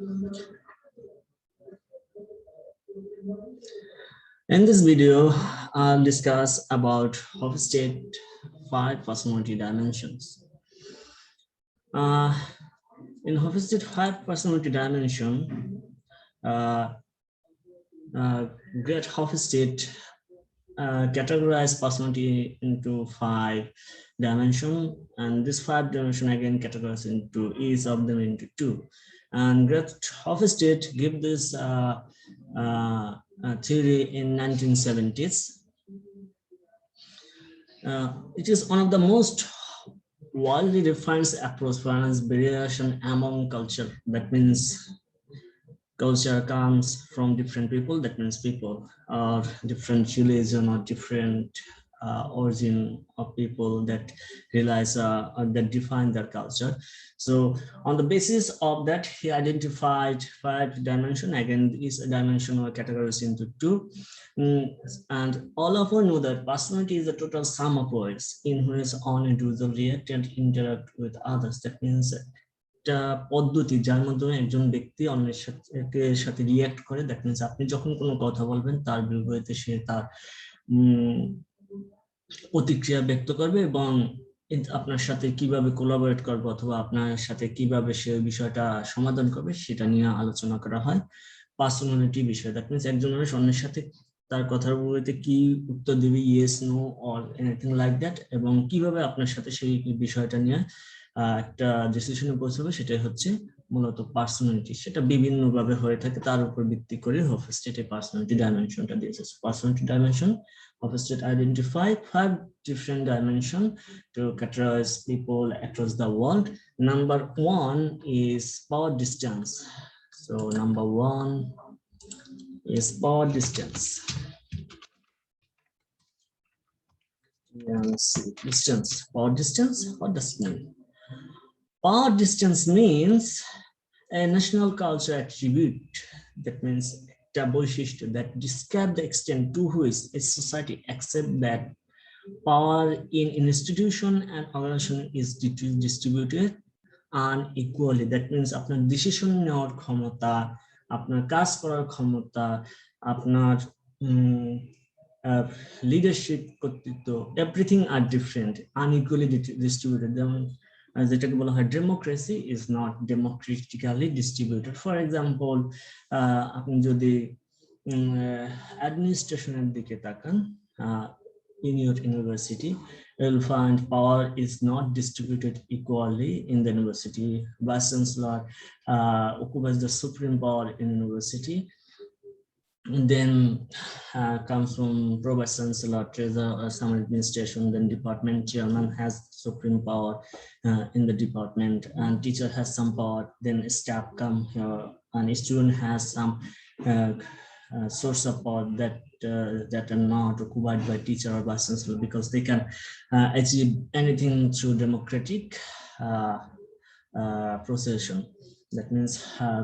In this video, I'll discuss about Hofstede 5 personality dimensions. In Hofstede 5 personality dimension, Great Hofstede categorized personality into 5 dimensions, and this 5 dimension again categorized into each of them into 2. And Great Hofstede gave this theory in 1970s. It is one of the most widely defined approach for variation among culture. That means culture comes from different people. That means people are different religion or different origin of people that realize that define their culture. So on the basis of that, he identified 5 dimensions. Again, each dimension were categorized into 2. And all of us know that personality is a total sum of ways in which one individual react and interact with others. That means পদ্ধতি যার মাধ্যমে একজন ব্যক্তি অন্যের সাথে react করে। That means আপনি যখন কোনো কথা বলবেন তার বিপরীতে সে তার প্রতিক্রিয়া ব্যক্ত করবে এবং আপনার সাথে কিভাবে কোলাবরেট করবে অথবা আপনার সাথে কিভাবে সে বিষয়টা সমাধান করবে সেটা নিয়ে আলোচনা করা হয় পার্সোনালিটি বিষয়। দ্যাট মিন্স একজন মানুষ অন্যের সাথে তার কথার বিপরীতে কি উত্তর দিবে, yes, no or anything like that, এবং কিভাবে আপনার সাথে সেই বিষয়টা নিয়ে একটা ডিসিশনে পৌঁছাবে, সেটাই হচ্ছে মূলত পার্সোনালিটি। সেটা বিভিন্ন ভাবে হয়ে থাকে, তার উপর ভিত্তি করে হফস্টেড পার্সোনালিটি ডাইমেনশনটা দিয়েছে। Personality dimension, Hofstede identified 5 different dimensions to categorize people across the world. Number 1 is power distance. So number 1 is power distance. Distance. Power distance, what does it mean? Power distance means a national culture attribute. That means a বৈশিষ্ট্য that describe the extent to which a society accepts that power in institution and organization is distributed unequally. That means আপনার decision নেওয়ার ক্ষমতা, আপনার কাজ করার ক্ষমতা, আপনার leadership, কর্তৃত্ব, এভরিথিং আর ডিফারেন্ট, আনইকুয়ালি ডিস্ট্রিবিউটেড। যেমন যেটাকে বলা হয় democracy is not democratically distributed. For example, আপনি যদি অ্যাডমিনিস্ট্রেশনের দিকে তাকান, in your university, you'll find power is not distributed equally in the university. Vice Chancellor occupies the supreme power in university. Then comes from Pro-Vice Chancellor, Treasurer, or some administration. Then department chairman has supreme power in the department, and teacher has some power. Then staff come here, and a student has some source of power that are not occupied by teacher or vice chancellor, because they can achieve anything through democratic procession. That means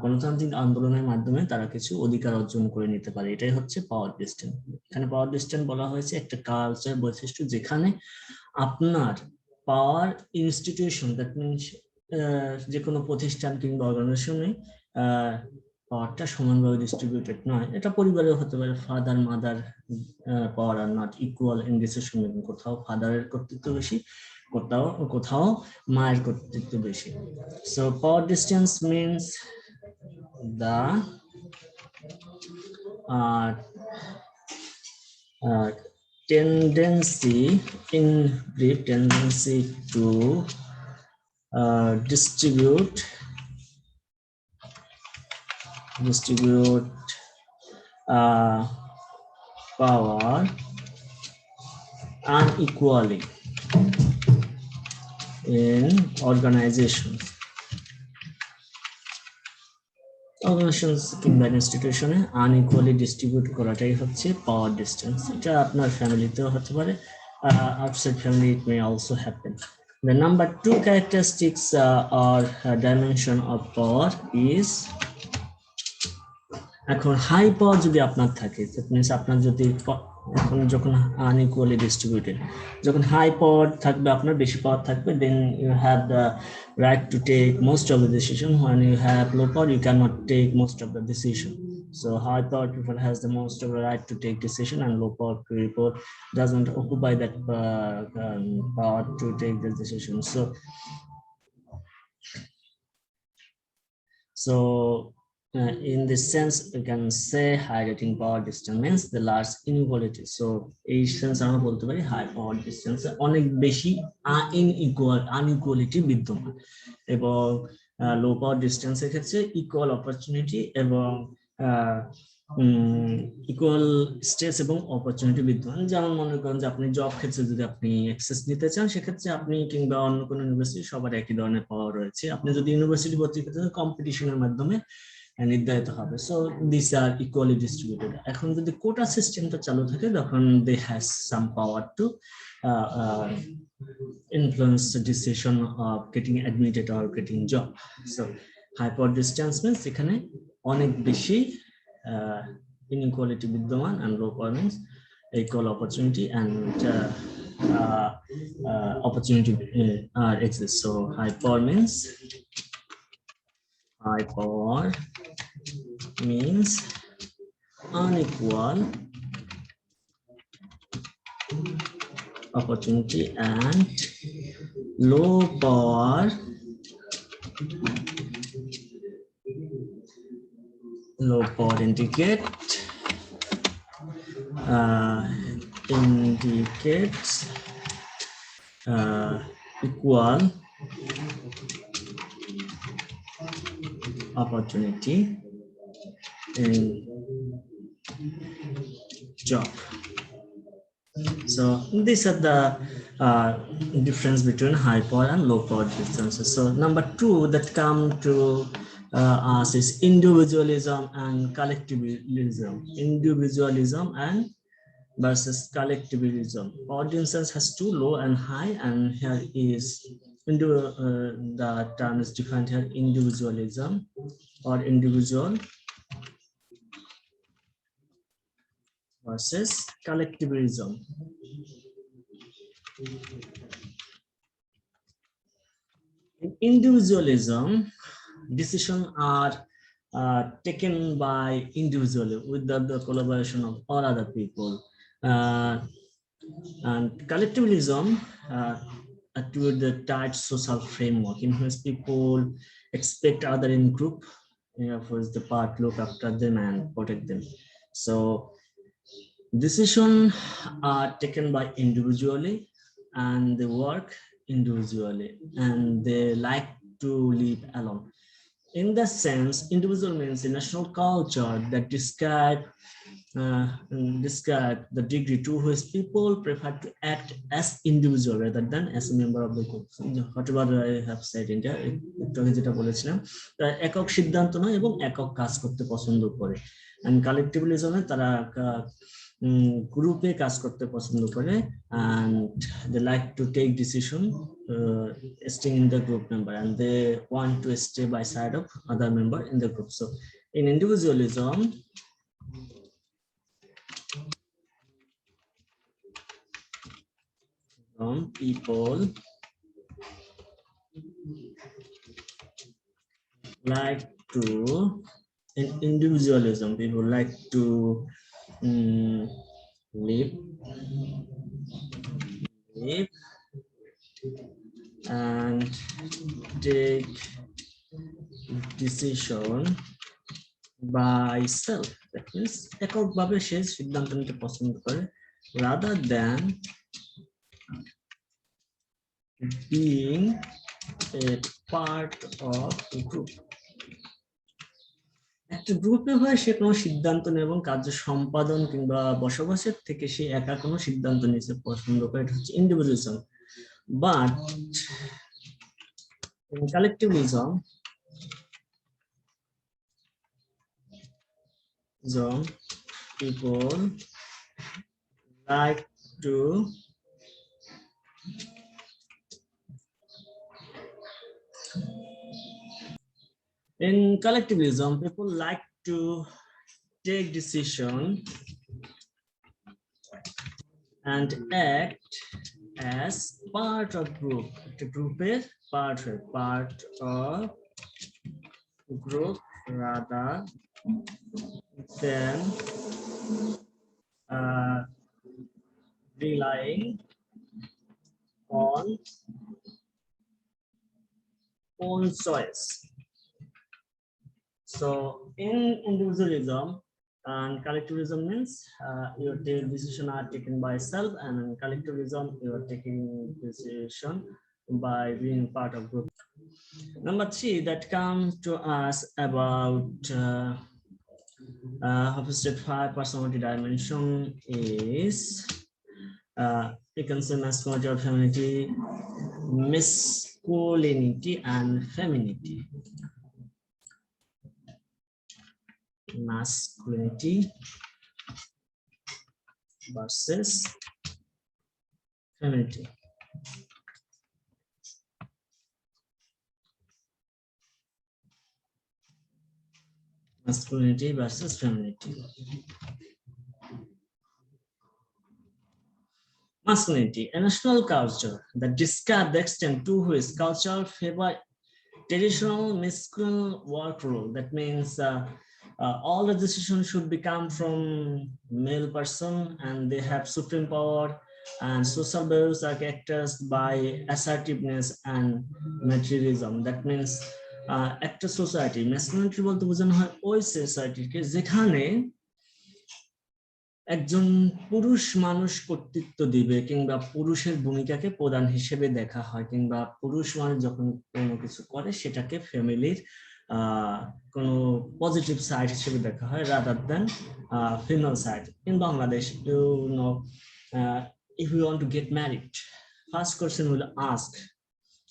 গণতান্ত্রিক আন্দোলনের মাধ্যমে তারা কিছু অধিকার অর্জন করে নিতে পারে। এটাই হচ্ছে পাওয়ার ডিস্টেন্স। এখানে পাওয়ার ডিস্টেন্স বলা হয়েছে একটা কালচার বৈশিষ্ট্য যেখানে আপনার পাওয়ার ইনস্টিটিউশন, দ্যাট মিনস যে কোনো প্রতিষ্ঠান কিংবা অর্গানাইজেশনে পাওয়ারটা সমানভাবে ডিস্ট্রিবিউটেড নয়। এটা পরিবারেও হতে পারে, father mother power are not equal in decision making. কোথাও ফাদারের কর্তৃত্ব বেশি, কোথাও মায়ের কর্তৃত্ব বেশি। So power distance means the tendency, in brief, tendency to distribute power unequally in organizations কিংবা ইনস্টিটিউশনে আনইকুয়ালি ডিস্ট্রিবিউট করাটাই হচ্ছে পাওয়ার ডিস্টেন্স। এটা আপনার ফ্যামিলিতেও হতে পারে, outside family it may also happen. The number 2 characteristics or dimension of power is এখন high power যদি আপনার থাকে, দ্যাট মিনস আপনার যদি এখন যখন আনইকুয়ালি ডিস্ট্রিবিউটেড, যখন হাই পাওয়ার থাকবে, আপনার বেশি পাওয়ার থাকবে, then you have the right to take most of the decision. When you have low power, you cannot take most of the decision. So high power people has the most of the right to take decision, and low power people doesn't occupy that power to take the decision. So in this sense, we can say high rating power distance means the large inequality. So এই sense আমরা বলতে পারি high power ডিস্টেন্সে অনেক বেশি আনইকুয়ালিটি বিদ্যমান, এবং লো পাওয়ার ডিস্টেন্সের ক্ষেত্রে equal opportunity এবং ইকুয়াল স্ট্রেস এবং অপরচুনিটি বিদ্যমান। যেমন মনে করেন যে আপনি জব ক্ষেত্রে যদি আপনি অ্যাক্সেস নিতে চান, সেক্ষেত্রে আপনি কিংবা অন্য কোনো ইউনিভার্সিটি সবার একই ধরনের পাওয়ার রয়েছে। আপনি যদি ইউনিভার্সিটি ভর্তি করতে চান, কম্পিটিশনের মাধ্যমে নির্ধারিত হবে। So this are equally distributed. এখন যদি কোটা সিস্টেমটা চালু থাকে, তখন they has some power to influence the decision of getting admitted or getting job. So high power distance means এখানে অনেক বেশি inequality বিদ্যমান, and low power means equal opportunity and opportunity exists. So high power means unequal opportunity, and low power indicates equal opportunity in job. So these are the difference between high power and low power distances. So number two that come to us is individualism and collectivism. Individualism and versus collectivism. Power distance has two, low and high, and here is the term is defined here: individualism or individual versus collectivism. In individualism, decisions are taken by individually without the collaboration of all other people. And collectivism to the tight social framework in which people expect other in group, for the part look after them and protect them. So decisions are taken by individually, and they work individually, and they like to live alone. In that sense, individual means a national culture that describe the degree to which people prefer to act as individual rather than as a member of the group. Whatever I have said in there, যেটা বলেছিলাম, একক সিদ্ধান্ত নয় এবং একক কাজ করতে পছন্দ করে। and collectivism তারা গ্রুপে কাজ করতে পছন্দ করে, and they like to take decision staying in the group member, and they want to stay by side of other member in the group. So in individualism, people like to, in individualism, people like to live and take decision by self. That means এককভাবে সে সিদ্ধান্ত নিতে পছন্দ করে, rather than being a part of a group. একটা গ্রুপে হয়ে সে কোনো সিদ্ধান্ত নেয় এবং কার্য সম্পাদন কিংবা বসবাসের থেকে সে একা কোনো সিদ্ধান্ত নিতে পছন্দ করে, এটা হচ্ছে individualism. But in collectivism, people like to in collectivism, people like to take decision and act as part of group. The group is part of group rather than relying on own choice. So in individualism and collectivism means your decision are taken by self, and in collectivism you are taking decision by being part of group. Number 3 that comes to us about Hofstede 5 personality dimension is you can say masculinity or femininity, masculinity and femininity. Masculinity versus femininity. Masculinity versus femininity. Masculinity, a national culture that describes the extent to which culture favor traditional masculine work role. That means all the decisions should become from male person, and they have supreme power, and social values are characterized by assertiveness and materialism. That means একটা society masculinity বলতে বোঝানো হয় ওই সোসাইটিকে যেখানে একজন পুরুষ মানুষ কর্তৃত্ব দিবে, কিংবা পুরুষের ভূমিকাকে প্রধান হিসেবে দেখা হয়, কিংবা পুরুষ মানুষ যখন কোনো কিছু করে সেটাকে ফ্যামিলির কোনো পজিটিভ সাইড হিসেবে দেখা হয় rather than female side. In Bangladesh, you know, if you want to get married, first question will ask,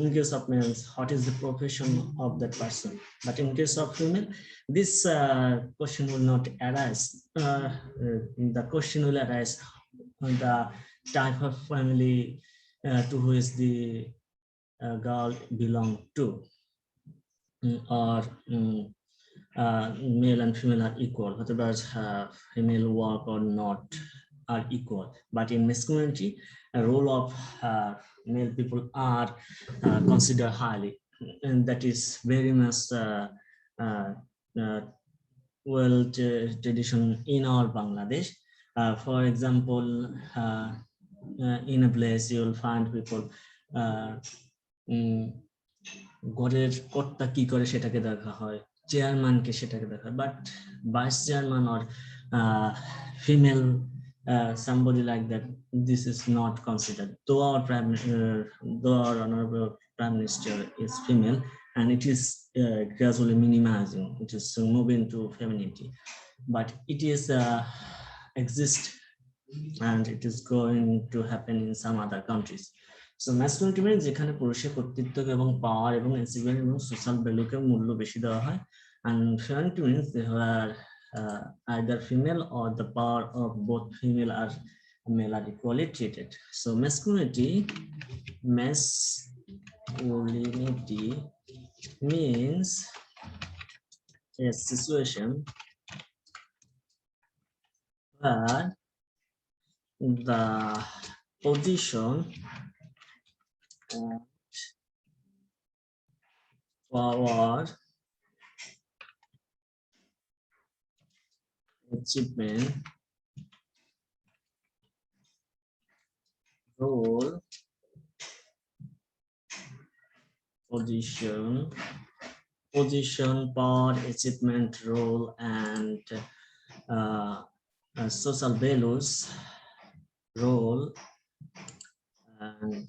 in case of males, what is the profession of that person? But in case of female, this question will not arise. The question will arise on the type of family to which the girl belong to, or male and female are equal, whatever female work or not are equal. But in masculinity, a role of male people are considered highly, and that is very much well tradition in our Bangladesh. For example, in a place you will find people ঘরের কর্তা কি করে সেটাকে দেখা হয়, চেয়ারম্যানকে সেটাকে দেখা হয়, but vice chairman or female somebody like that, this is not considered. Though our honorable prime minister is female, and it is gradually minimizing, it is moving to femininity, but it is exist, and it is going to happen in some other countries. So masculinity means যেখানে পুরুষের কর্তৃত্ব এবং পাওয়ার এবং achievement এবং social ভ্যালুকে মূল্য বেশি দেওয়া হয়, and femininity means they are either female or the power of both female or male are equally treated. So masculinity means a situation where the position and power, achievement, role, position, power, achievement, role, and social values, role, and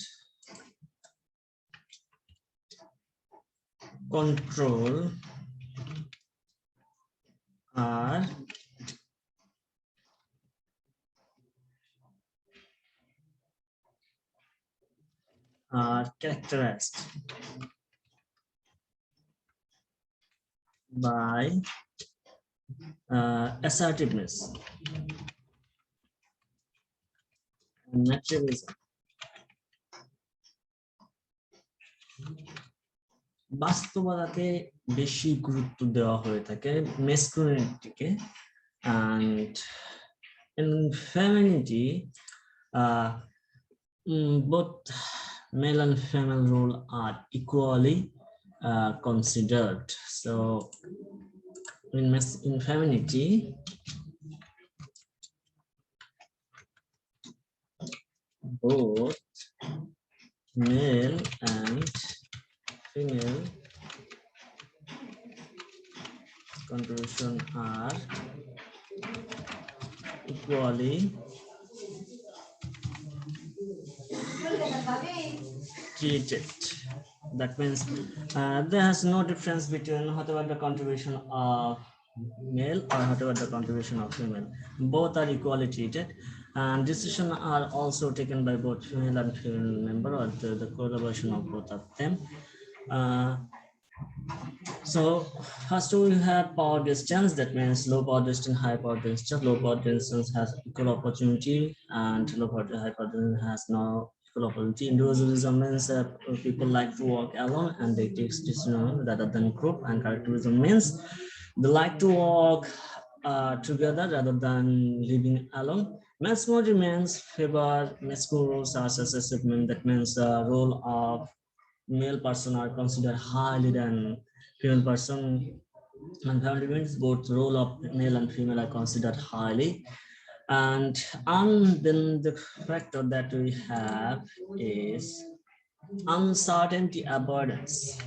control are characterized by assertiveness and materialism. বাস্তবতাকে বেশি গুরুত্ব দেওয়া হয়ে থাকে ম্যাসকুলিনিটিকে And in femininity, uh, both male and female role are equally considered. So in femininity, both male and female contribution are equally treated. That means there has no difference between whatever the contribution of male or whatever the contribution of female. Both are equally treated, and decisions are also taken by both female and female member, or the collaboration of both of them. Uh, so first we have power distance. That means low power distance, high power distance. Low power distance has equal opportunity, and high power distance has no equal opportunity. Individualism means people like to work alone and they take decision rather than group. And collectivism means they like to work together rather than living alone. Masculinity means favor masculine roles as assessment. That means the role of male person are considered highly than female person, and family means both role of male and female are considered highly. And then the factor that we have is uncertainty avoidance.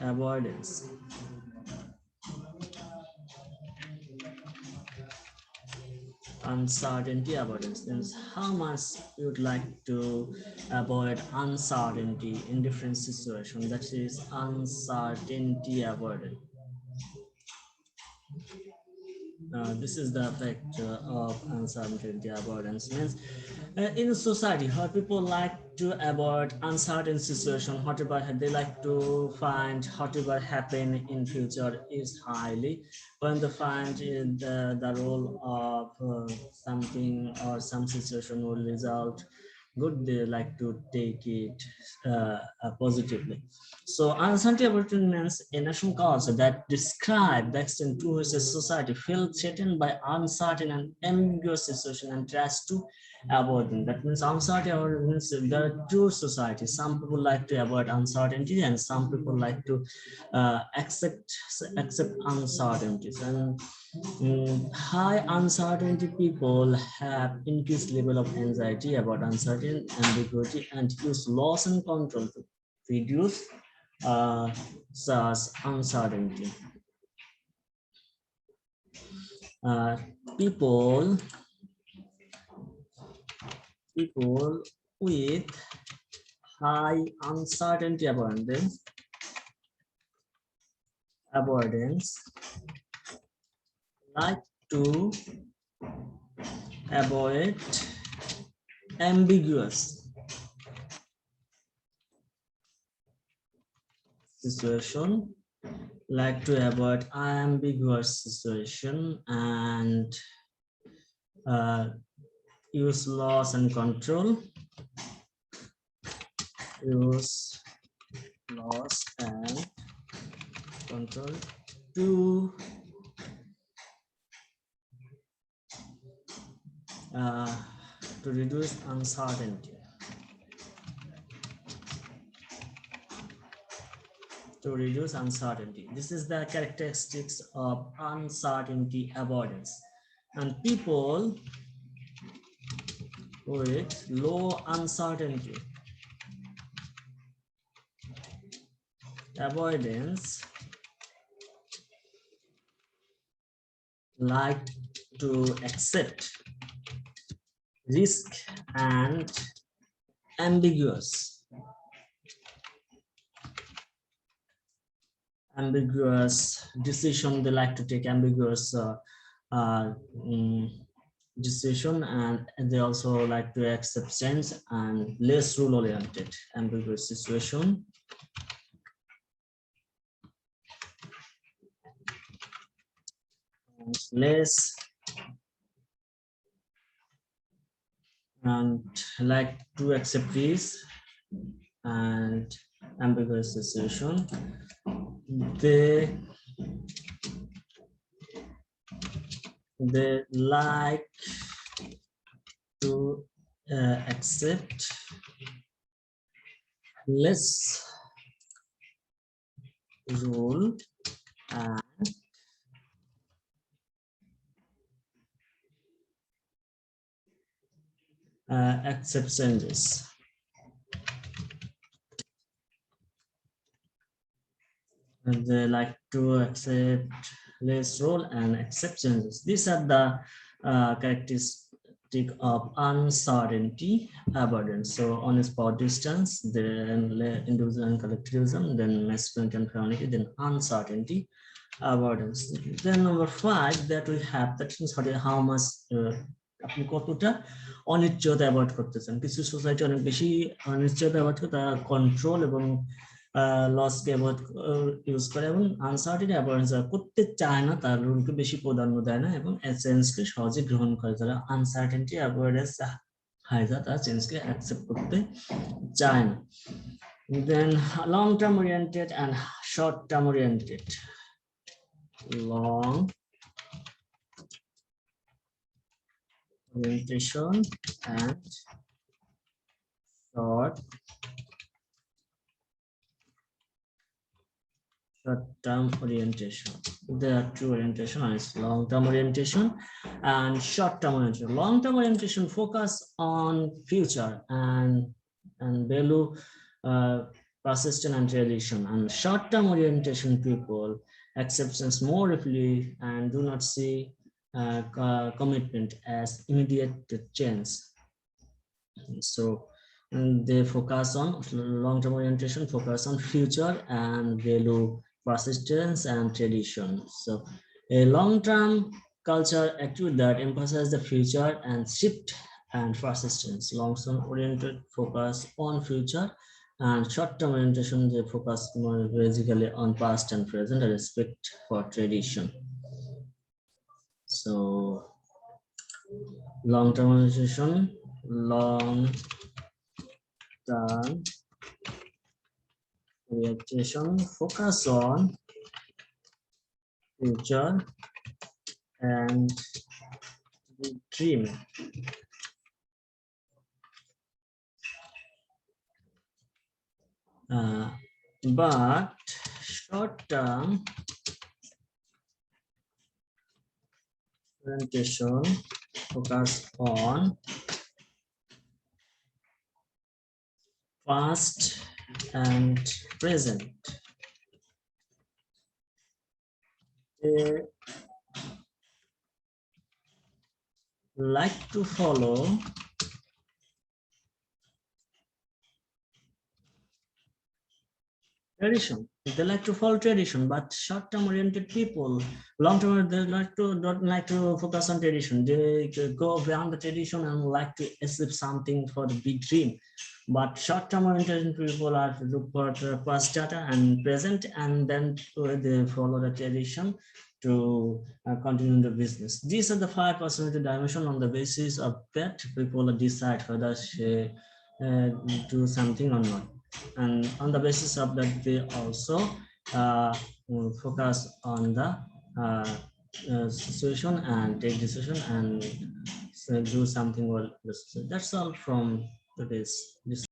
Avoidance. Uncertainty avoidance means how much you would like to avoid uncertainty in different situations. That is uncertainty avoidance. This is the effect of uncertainty avoidance. Means in society, how people like to avoid uncertain situation, whatever they like to find, whatever happen in future is highly. When they find the role of something or some situation will result good, they like to take it positively. So uncertainty about means a national culture that describe the extent to which a society feels threatened by uncertain and ambiguous situation and tries to avoid them. That means uncertainty means there are two societies. Some people like to avoid uncertainty and some people like to accept uncertainties. And high uncertainty people have increased level of anxiety about uncertain ambiguity and use loss and control to reduce such uncertainty. Uh, people people with high uncertainty avoidance like to avoid ambiguous situation, like to avoid ambiguous situation, and use loss and control, use loss and control to uh, to reduce uncertainty. To reduce uncertainty. This is the characteristics of uncertainty avoidance. And people with low uncertainty avoidance like to accept risk and ambiguous decision. They like to take ambiguous uh, mm, decision, and they also like to accept change and less rule oriented ambiguous situation. Less and like to accept this and ambiguous situation. they like to accept less rule and accept changes. And they like to accept less role and accept changes. These are the characteristic of uncertainty avoidance. So on spot distance, then individual and collectivism, then masculinity and femininity, then uncertainty avoidance. Then number 5 that we have, that is how much আপনি কতটা অনিশ্চয়তা avoid করতেছেন। কিছু society অনেক বেশি অনিশ্চয়তা avoid করে, তারা কন্ট্রোল এবং লসকে অ্যাভয়েড ইউজ করে এবং আনসার্টেনিটি অ্যাভয়েডেন্স করতে চায় না, তার রুলকে বেশি প্রাধান্য দেয় না এবং চেঞ্জকে সহজে গ্রহণ করে। তারা আনসার্টেনিটি অ্যাভয়েডেন্স হয়, তারা চেঞ্জকে অ্যাকসেপ্ট করতে চায় না। Then long term oriented and short term oriented. Long orientation and short-term orientation. There are two orientation: one is long-term orientation and short-term orientation. Long-term orientation focus on future and value, persistence and tradition. And short-term orientation people acceptance more readily and do not see commitment as immediate change. So and they focus on long-term orientation, focus on future and value persistence and tradition. So a long-term culture activity that emphasizes the future and shift and persistence. Long-term oriented focus on future and short-term orientation, they focus more basically on past and present and respect for tradition. So long-term orientation, long-term orientation focus on future and dream. But short-term orientation focus on past and present. They like to follow tradition. They like to follow tradition, but short-term oriented people, long-term, they don't like to focus on tradition. They go beyond the tradition and like to achieve something for the big dream. But short-term oriented people are look for the past data and present, and then they follow the tradition to continue the business. These are the 5 personality dimension. On the basis of that, people decide whether they do something or not. And on the basis of that, they also focus on the situation and take decision and do something well. That's all from today's